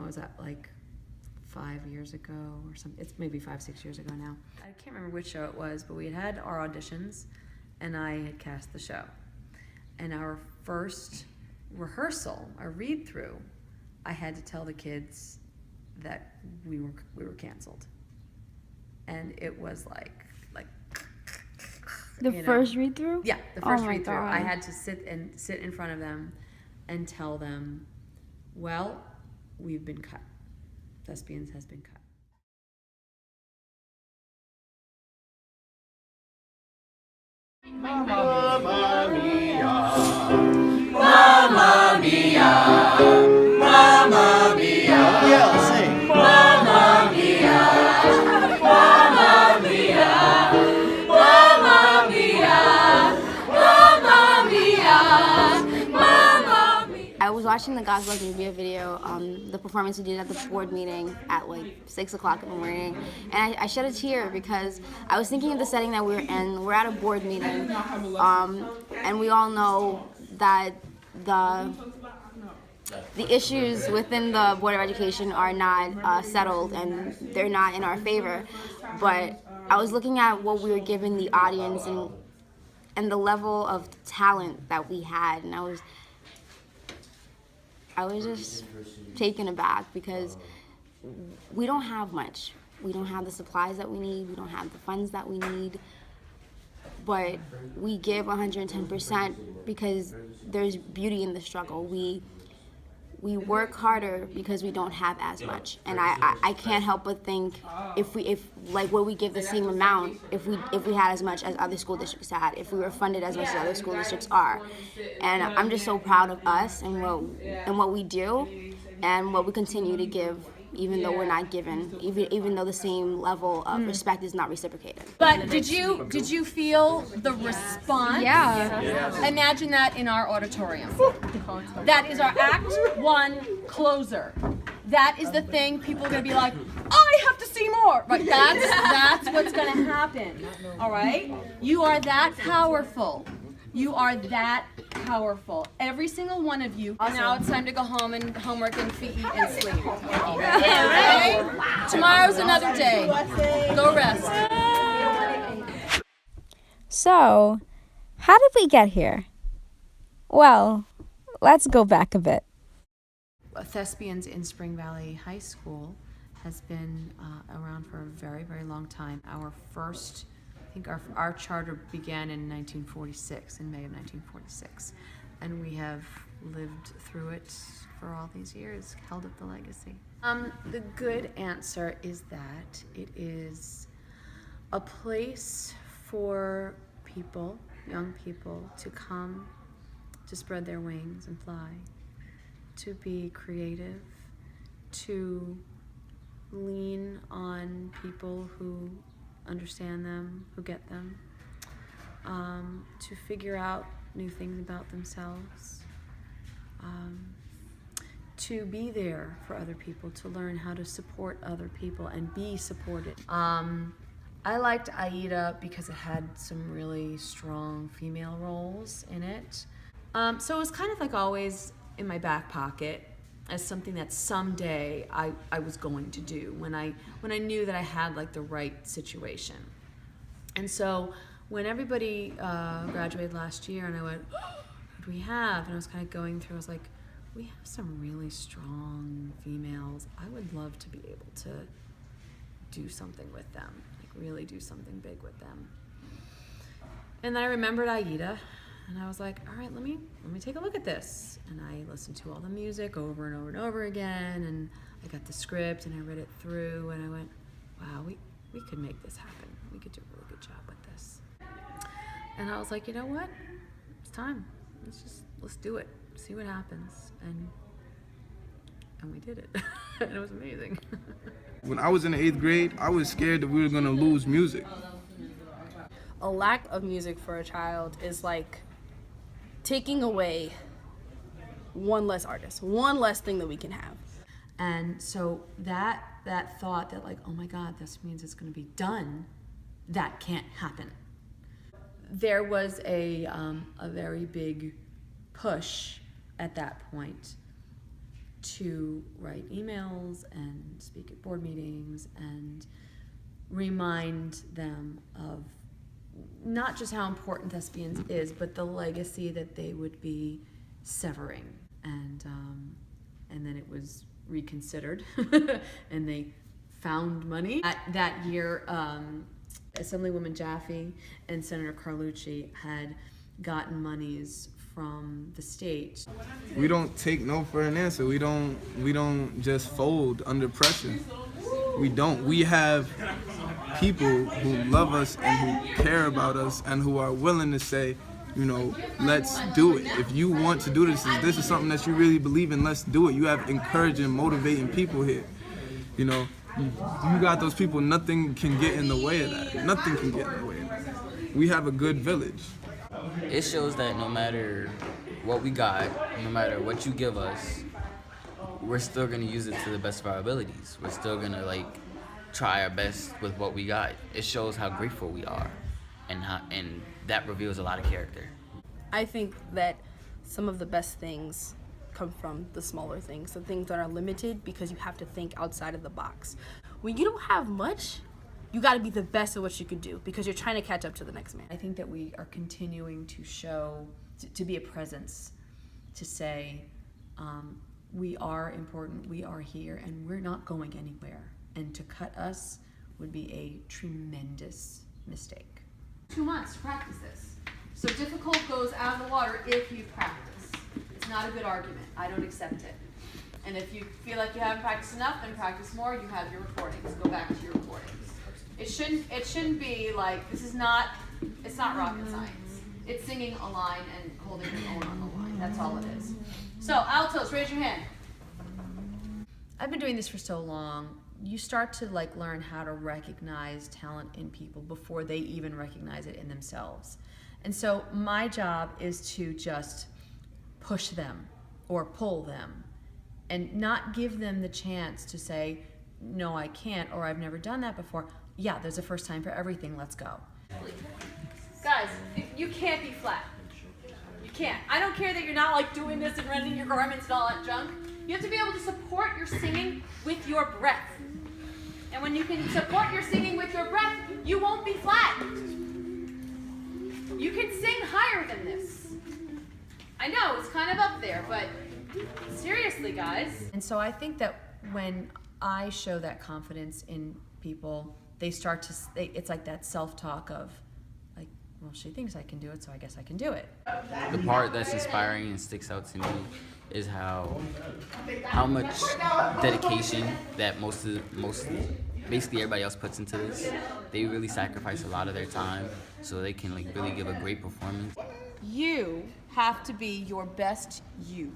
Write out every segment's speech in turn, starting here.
was that, like 5 years ago or something? It's maybe 5-6 years ago now. I can't remember which show it was, but we had had our auditions and I had cast the show. And our first rehearsal, our read-through, I had to tell the kids that we were canceled. And it was like the first read-through? Yeah, the first read-through. God. I had to sit in front of them and tell them, well, we've been cut. Thespians has been cut. Mamma mia, mamma mia, mamma mia. Yeah, sing. Mamma mia, mamma mia, mamma mia, mamma mia, mamma mia. I was watching the God's Love Review video, the performance we did at the board meeting at like 6 o'clock in the morning, and I shed a tear because I was thinking of the setting that we were in. We're at a board meeting, and we all know that the issues within the Board of Education are not settled and they're not in our favor. But I was looking at what we were giving the audience and the level of talent that we had, and I was just taken aback because we don't have much. We don't have the supplies that we need. We don't have the funds that we need. But we give 110% because there's beauty in the struggle. We work harder because we don't have as much. And I can't help but think if would we give the same amount if we had as much as other school districts had, if we were funded as much as other school districts are. And I'm just so proud of us and what we do and what we continue to give, even though we're not given, even though the same level of respect is not reciprocated. But did you feel the response? Yeah. Imagine that in our auditorium. That is our Act 1 closer. That is the thing people are going to be like, I have to see more. Right? That's what's going to happen. All right? You are that powerful. You are that powerful. Every single one of you. Awesome. Now it's time to go home and homework and eat and sleep. Okay? Tomorrow's another day. Go rest. So, how did we get here? Well, let's go back a bit. Thespians in Spring Valley High School has been around for a very, very long time. Our charter began in 1946, in May of 1946, and we have lived through it for all these years, held up the legacy. The good answer is that it is a place for people, young people, to come, to spread their wings and fly, to be creative, to lean on people who understand them, who get them, to figure out new things about themselves, to be there for other people, to learn how to support other people and be supported. I liked Aida because it had some really strong female roles in it. So it was kind of like always in my back pocket as something that someday I was going to do when I knew that I had like the right situation. And so when everybody graduated last year and I went, oh, what do we have? And I was kind of going through, I was like, we have some really strong females. I would love to be able to do something with them, like really do something big with them. And then I remembered Aida. And I was like, all right, let me take a look at this. And I listened to all the music over and over and over again, and I got the script and I read it through, and I went, wow, we could make this happen. We could do a really good job with this. And I was like, you know what? It's time. Let's do it. See what happens. And we did it. And it was amazing. When I was in the 8th grade, I was scared that we were gonna lose music. A lack of music for a child is like taking away one less artist, one less thing that we can have. And so that thought that like, oh my God, this means it's going to be done, that can't happen. There was a very big push at that point to write emails and speak at board meetings and remind them of not just how important Thespians is, but the legacy that they would be severing. And then it was reconsidered, and they found money. That year, Assemblywoman Jaffe and Senator Carlucci had gotten monies from the state. We don't take no for an answer. We don't just fold under pressure. We don't. We have people who love us and who care about us and who are willing to say, you know, let's do it. If you want to do this, if this is something that you really believe in, let's do it. You have encouraging, motivating people here. You know, you got those people, nothing can get in the way of that. Nothing can get in the way of that. We have a good village. It shows that no matter what we got, no matter what you give us, we're still gonna use it to the best of our abilities. We're still gonna try our best with what we got. It shows how grateful we are, and that reveals a lot of character. I think that some of the best things come from the smaller things, the things that are limited because you have to think outside of the box. When you don't have much, you got to be the best at what you can do because you're trying to catch up to the next man. I think that we are continuing to show, to be a presence, to say, we are important, we are here, and we're not going anywhere. And to cut us would be a tremendous mistake. 2 months to practice this. So difficult goes out of the water if you practice. It's not a good argument. I don't accept it. And if you feel like you haven't practiced enough, then practice more. You have your recordings. Go back to your recordings. It shouldn't be like, it's not rocket science. It's singing a line and holding your own on the line. That's all it is. So altos, raise your hand. I've been doing this for so long. You start to learn how to recognize talent in people before they even recognize it in themselves. And so my job is to just push them or pull them and not give them the chance to say, no, I can't, or I've never done that before. Yeah, there's a first time for everything, let's go. Guys, you can't be flat. You can't. I don't care that you're not doing this and rending your garments and all that junk. You have to be able to support your singing with your breath. And when you can support your singing with your breath, you won't be flat. You can sing higher than this. I know, it's kind of up there, but seriously, guys. And so I think that when I show that confidence in people, they start to, it's like that self-talk of, well, she thinks I can do it, so I guess I can do it. The part that's inspiring and sticks out to me is how much dedication that basically everybody else puts into this. They really sacrifice a lot of their time so they can really give a great performance. You have to be your best you.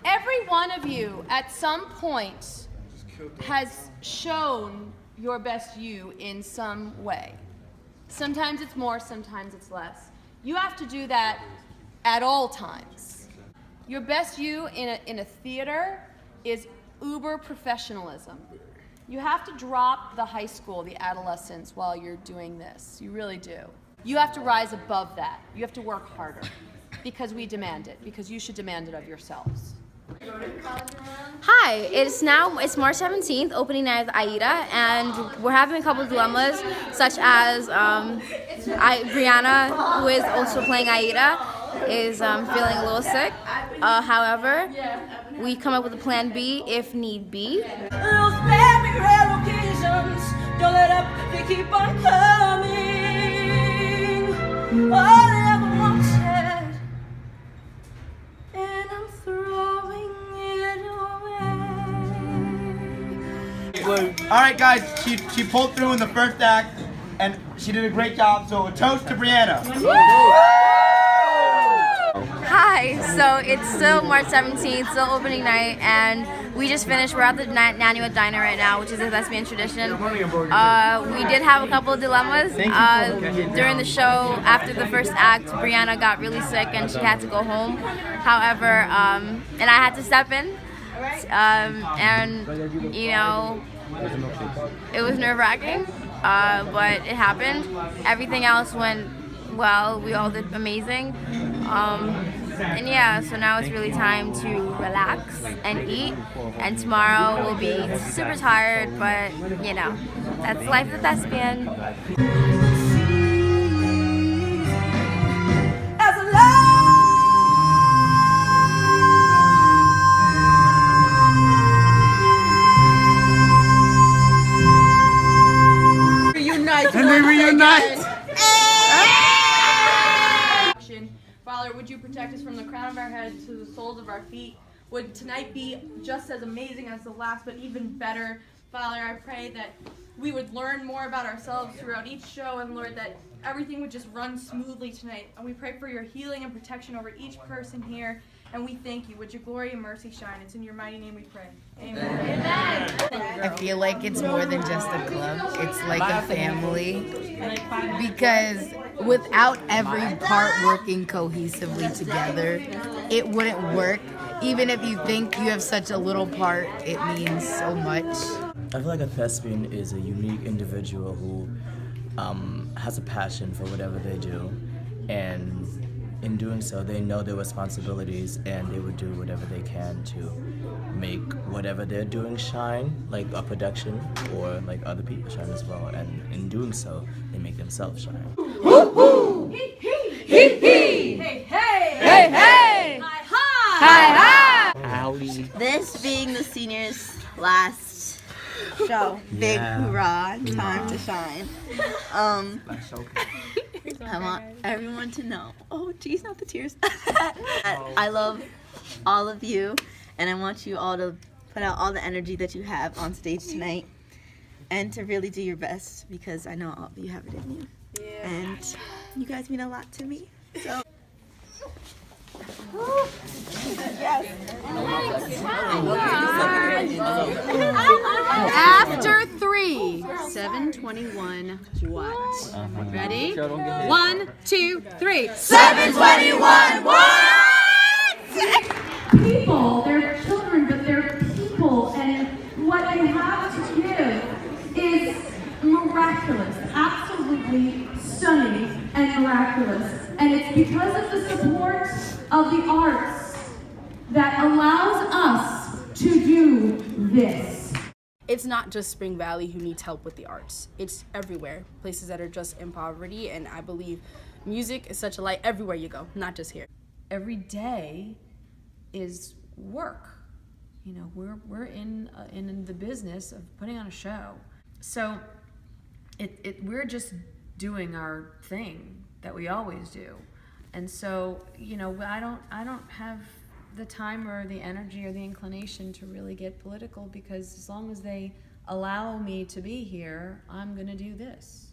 Every one of you at some point has shown your best you in some way. Sometimes it's more, sometimes it's less. You have to do that at all times. Your best you in a theater is uber professionalism. You have to drop the high school, the adolescence while you're doing this. You really do. You have to rise above that. You have to work harder because we demand it, because you should demand it of yourselves. Hi, it's March 17th, opening night of AIDA, and we're having a couple of dilemmas, such as Brianna, who is also playing AIDA, is feeling a little sick. However, we come up with a plan B if need be. Those very rare occasions, don't let up, they keep on coming. All I ever wanted, and I'm throwing it away. All right, guys, she pulled through in the first act, and she did a great job. So a toast to Brianna. Hi, so it's still March 17th, still opening night, and we just finished. We're at the Nanuet Diner right now, which is a Thespian tradition. We did have a couple of dilemmas. During the show, after the first act, Brianna got really sick and she had to go home. However, and I had to step in, and you know, it was nerve-wracking, but it happened. Everything else went well. We all did amazing. And yeah, so now it's really time to relax and eat. And tomorrow we'll be super tired, but you know, that's life at Thespian. And they reunite. Father, would you protect us from the crown of our heads to the soles of our feet? Would tonight be just as amazing as the last, but even better? Father, I pray that we would learn more about ourselves throughout each show, and Lord, that everything would just run smoothly tonight. And we pray for your healing and protection over each person here, and we thank you. Would your glory and mercy shine? It's in your mighty name we pray. Amen. Amen. I feel like it's more than just a club. It's like a family. Because without every part working cohesively together, it wouldn't work. Even if you think you have such a little part, it means so much. I feel like a thespian is a unique individual who has a passion for whatever they do, and in doing so, they know their responsibilities and they would do whatever they can to make whatever they're doing shine, like a production, or like other people shine as well. And in doing so, they make themselves shine. Woo woo! Hee hee! Hee hee! Hey hey! Hey hey! Hi hi! Hi hi! This being the seniors' last show, big hoorah, time to shine. I want everyone to know, oh geez, not the tears, I love all of you, and I want you all to put out all the energy that you have on stage tonight, and to really do your best, because I know all of you have it in you. Yeah. And you guys mean a lot to me, so. After 3, 721 what? Ready? 1, 2, 3. 721 what? People, they're children, but they're people, and what you have to give is miraculous, absolutely stunning and miraculous. And it's because of the support of the arts that allows us to do this. It's not just Spring Valley who needs help with the arts. It's everywhere. Places that are just in poverty, and I believe music is such a light everywhere you go, not just here. Every day is work. You know, we're in the business of putting on a show. So we're just doing our thing that we always do. And so, you know, I don't have the time or the energy or the inclination to really get political, because as long as they allow me to be here, I'm gonna do this.